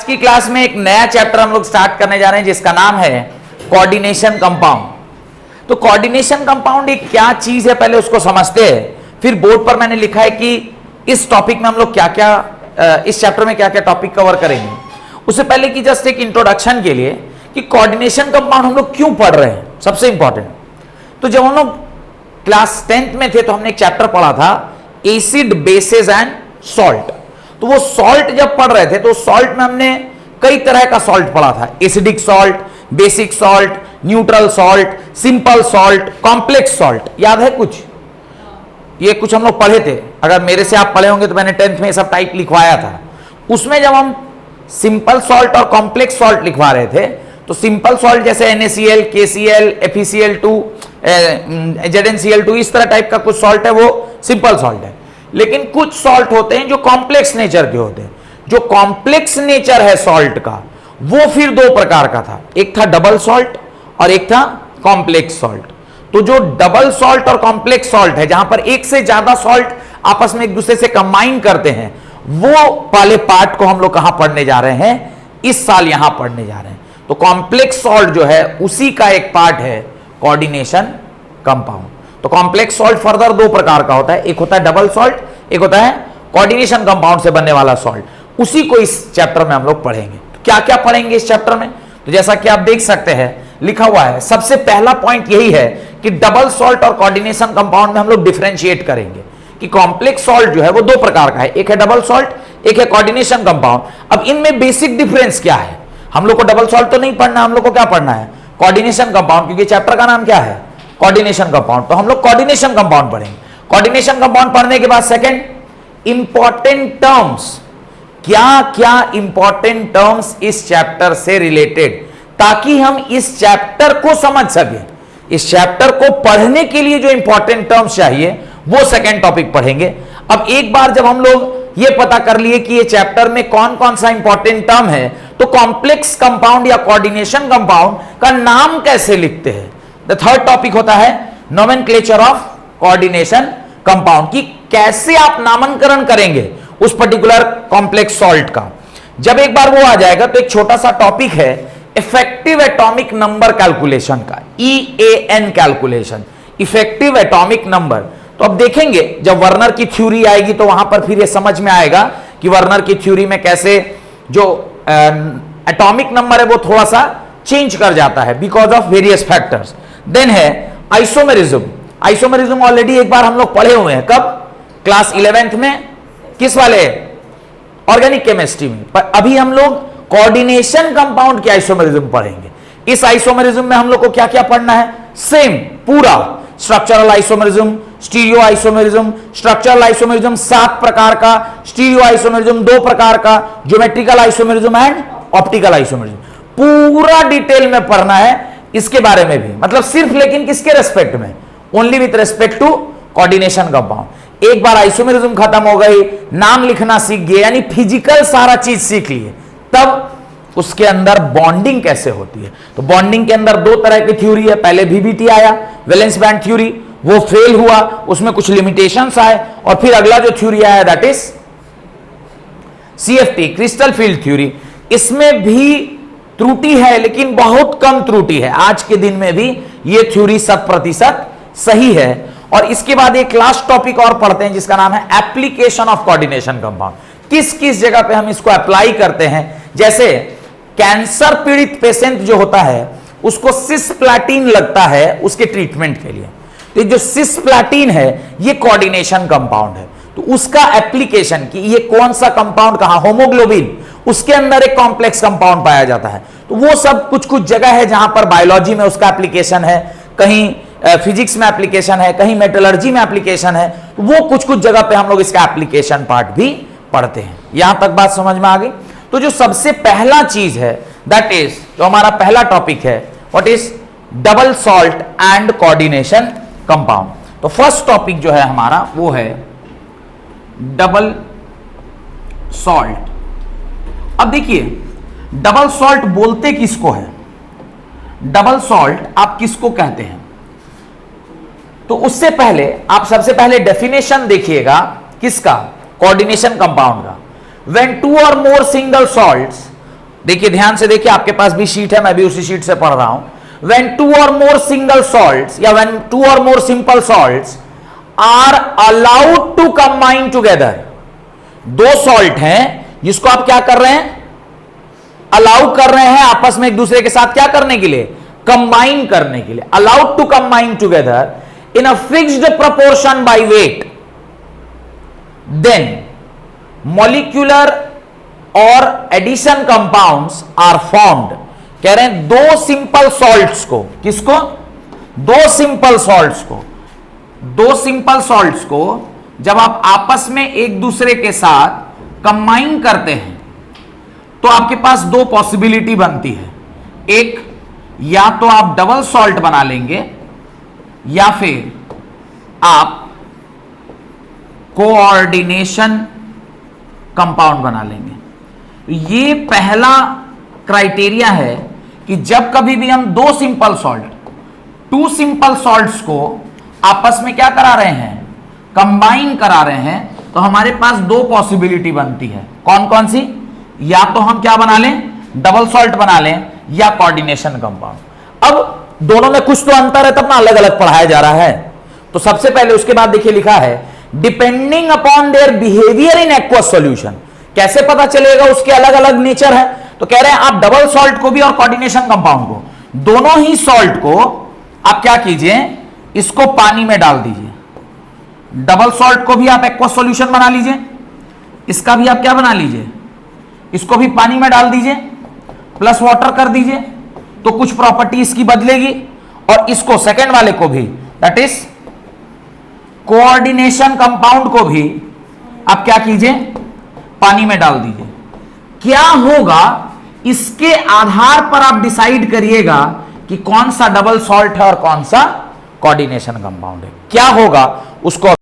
आज की क्लास में एक नया चैप्टर हम लोग स्टार्ट करने जा रहे हैं जिसका नाम है कोऑर्डिनेशन कंपाउंड। तो कोऑर्डिनेशन कंपाउंड एक क्या चीज है पहले उसको समझते हैं, फिर बोर्ड पर मैंने लिखा है कि इस टॉपिक में हम लोग क्या क्या इस चैप्टर में क्या क्या टॉपिक कवर करेंगे। उससे पहले कि जस्ट एक इंट्रोडक्शन के लिए कि कोऑर्डिनेशन कंपाउंड हम लोग क्यों पढ़ रहे हैं, सबसे इंपॉर्टेंट। तो जब हम लोग क्लास 10th में थे तो हमने एक चैप्टर पढ़ा था एसिड बेसेस एंड सॉल्ट। तो वो सॉल्ट जब पढ़ रहे थे तो सॉल्ट में हमने कई तरह का सॉल्ट पढ़ा था, acidic salt, basic salt, neutral salt, simple salt, complex salt. याद है कुछ? ये कुछ हम लोग पढ़े थे, अगर मेरे से आप पढ़े होंगे तो मैंने 10th में सब टाइप लिखवाया था। उसमें जब हम सिंपल सॉल्ट और कॉम्प्लेक्स सॉल्ट लिखवा रहे थे तो सिंपल सॉल्ट जैसे NaCl, KCl, FeCl2, ZnCl2 इस तरह टाइप का कुछ सॉल्ट है, वो सिंपल सॉल्ट है। लेकिन कुछ सॉल्ट होते हैं जो कॉम्प्लेक्स नेचर के होते हैं। जो कॉम्प्लेक्स नेचर है सॉल्ट का वो फिर दो प्रकार का था, एक था डबल सॉल्ट और एक था कॉम्प्लेक्स सॉल्ट। तो जो डबल सॉल्ट और कॉम्प्लेक्स सॉल्ट है, जहां पर एक से ज्यादा सॉल्ट आपस में एक दूसरे से कंबाइन करते हैं, वो वाले पार्ट को हम लोग कहां पढ़ने जा रहे हैं, इस साल यहां पढ़ने जा रहे हैं। तो कॉम्प्लेक्स सॉल्ट जो है उसी का एक पार्ट है कोऑर्डिनेशन कंपाउंड। तो कॉम्प्लेक्स सॉल्ट फर्दर दो प्रकार का होता है, एक होता है डबल सॉल्ट, एक होता है कोऑर्डिनेशन कंपाउंड से बनने वाला सॉल्ट। उसी को इस चैप्टर में हम लोग पढ़ेंगे। तो क्या क्या पढ़ेंगे इस चैप्टर में? तो जैसा कि आप देख सकते हैं लिखा हुआ है, सबसे पहला पॉइंट यही है कि डबल सॉल्ट और कोऑर्डिनेशन कंपाउंड में हम लोग डिफरेंशिएट करेंगे कि कॉम्प्लेक्स सॉल्ट जो है वो दो प्रकार का है, एक है डबल सॉल्ट, एक है कोऑर्डिनेशन कंपाउंड। अब इनमें बेसिक डिफरेंस क्या है? हम लोग को डबल सॉल्ट तो नहीं पढ़ना, हम लोग को क्या पढ़ना है? कोऑर्डिनेशन कंपाउंड, क्योंकि चैप्टर का नाम क्या है? Coordination compound. तो हम लोग कोऑर्डिनेशन कंपाउंड पढ़ेंगे। कोऑर्डिनेशन कंपाउंड पढ़ने के बाद सेकंड, इंपॉर्टेंट टर्म्स, क्या क्या इंपॉर्टेंट टर्म्स इस चैप्टर से रिलेटेड, ताकि हम इस चैप्टर को समझ सकें। इस चैप्टर को पढ़ने के लिए जो इंपॉर्टेंट टर्म्स चाहिए वो सेकंड टॉपिक पढ़ेंगे। अब एक बार जब हम लोग ये पता कर लिए कि ये चैप्टर में कौन कौन सा इंपॉर्टेंट टर्म है, तो कॉम्प्लेक्स कंपाउंड या कोऑर्डिनेशन कंपाउंड का नाम कैसे लिखते हैं। द थर्ड टॉपिक होता है नोमेनक्लेचर ऑफ कोऑर्डिनेशन कंपाउंड, कि कैसे आप नामकरण करेंगे उस पर्टिकुलर कॉम्प्लेक्स सॉल्ट का। जब एक बार वो आ जाएगा तो एक छोटा सा टॉपिक है इफेक्टिव एटॉमिक नंबर कैलकुलेशन का, EAN calculation, effective atomic number. तो अब देखेंगे जब वर्नर की थ्योरी आएगी तो वहां पर फिर ये समझ में आएगा कि वर्नर की थ्योरी में कैसे जो एटॉमिक नंबर है वो थोड़ा सा चेंज कर जाता है because of various factors. Then है आइसोमेरिज्म। आइसोमेरिज्म ऑलरेडी एक बार हम लोग पढ़े हुए हैं, कब? क्लास 11th में। किस वाले? ऑर्गेनिक केमिस्ट्री में। पर अभी हम लोग कोऑर्डिनेशन कंपाउंड की आइसोमेरिज्म पढ़ेंगे। इस आइसोमेरिज्म में हम लोग को क्या क्या पढ़ना है? सेम पूरा structural isomerism, stereo isomerism, structural isomerism 7 प्रकार का, स्टीरियो आइसोमेरिज्म 2 प्रकार का, geometrical isomerism and optical isomerism, पूरा डिटेल में पढ़ना है इसके बारे में भी। मतलब सिर्फ लेकिन किसके रेस्पेक्ट में? Only with respect to coordination compound. एक बार आइसोमेरिज्म खत्म हो गई, नाम लिखना सीख गए, यानी फिजिकल सारा चीज सीख लिए, तब उसके अंदर बॉन्डिंग कैसे होती है। तो बॉन्डिंग के अंदर दो तरह की थ्योरी है। पहले VBT आया, वैलेंस बैंड थ्योरी, वो फेल हुआ, उसमें कुछ लिमिटेशंस आए, और फिर अगला जो थ्योरी आया that is CFT, crystal field theory. इसमें भी त्रुटि है लेकिन बहुत कम त्रुटि है। आज के दिन में भी ये थ्योरी 100% सही है। और इसके बाद एक लास्ट टॉपिक और पढ़ते हैं जिसका नाम है एप्लीकेशन ऑफ कोऑर्डिनेशन कंपाउंड। किस किस जगह पे हम इसको अप्लाई करते हैं। जैसे कैंसर पीड़ित पेशेंट जो होता है उसको सिस्प्लैटिन लगता है उसके ट्रीटमेंट के लिए। तो जो सिस्प्लैटिन है ये कोऑर्डिनेशन कंपाउंड है। तो उसका एप्लीकेशन कि ये कौन सा कंपाउंड कहां, होमोग्लोबिन, उसके अंदर एक कॉम्प्लेक्स कंपाउंड पाया जाता है। तो वो सब कुछ कुछ जगह है जहां पर बायोलॉजी में उसका एप्लीकेशन है, कहीं फिजिक्स में एप्लीकेशन है, कहीं मेटलर्जी में एप्लीकेशन है। तो वो कुछ कुछ जगह पे हम लोग इसका एप्लीकेशन पार्ट भी पढ़ते हैं। यहां तक बात समझ में आ गई? तो जो सबसे पहला चीज है दैट इज, जो हमारा पहला टॉपिक है, what is double salt and coordination compound. तो फर्स्ट टॉपिक जो है हमारा वो है डबल सॉल्ट। अब देखिए डबल सॉल्ट बोलते किसको है? डबल सॉल्ट आप किसको कहते हैं? तो उससे पहले आप सबसे पहले डेफिनेशन देखिएगा किसका? कोऑर्डिनेशन कंपाउंड का। When two or more single salts देखिए ध्यान से देखिए, आपके पास भी शीट है, मैं भी उसी शीट से पढ़ रहा हूं। When two or more single salts या when two or more simple salts are allowed to combine together, दो सॉल्ट हैं जिसको आप क्या कर रहे हैं, अलाउ कर रहे हैं आपस में एक दूसरे के साथ क्या करने के लिए, कंबाइन करने के लिए, allowed to combine together in a fixed proportion by weight, then molecular or addition compounds are formed. कह रहे हैं दो सिंपल सॉल्ट्स को, किसको, दो सिंपल सॉल्ट्स को, दो सिंपल सॉल्ट्स को जब आप आपस में एक दूसरे के साथ कंबाइन करते हैं तो आपके पास दो पॉसिबिलिटी बनती है। एक, या तो आप डबल सॉल्ट बना लेंगे या फिर आप कोऑर्डिनेशन कंपाउंड बना लेंगे। ये पहला क्राइटेरिया है कि जब कभी भी हम दो simple salt, two simple salts को आपस में क्या करा रहे हैं, कंबाइन करा रहे हैं, तो हमारे पास दो पॉसिबिलिटी बनती है। कौन कौन सी, या तो हम क्या बना लें, डबल सॉल्ट बना लें, या कोऑर्डिनेशन कंपाउंड। अब दोनों में कुछ तो अंतर है, तब ना अलग अलग पढ़ाया जा रहा है। तो सबसे पहले उसके बाद देखिए लिखा है depending upon their behaviour in aqueous solution. कैसे पता चलेगा उसके अलग अलग नेचर है, तो कह रहे हैं आप डबल सॉल्ट को भी और कोऑर्डिनेशन कंपाउंड को, दोनों ही सॉल्ट को आप क्या कीजिए, इसको पानी में डाल दीजिए। डबल सॉल्ट को भी आप एक्वस सॉल्यूशन बना लीजिए, इसका भी आप क्या बना लीजिए, इसको भी पानी में डाल दीजिए, प्लस वाटर कर दीजिए, तो कुछ प्रॉपर्टी इसकी बदलेगी। और इसको सेकेंड वाले को भी, दैट इज कोऑर्डिनेशन कंपाउंड को भी आप क्या कीजिए, पानी में डाल दीजिए। क्या होगा, इसके आधार पर आप डिसाइड करिएगा कि कौन सा डबल सॉल्ट है और कौन सा कोऑर्डिनेशन कंपाउंड है। क्या होगा उसको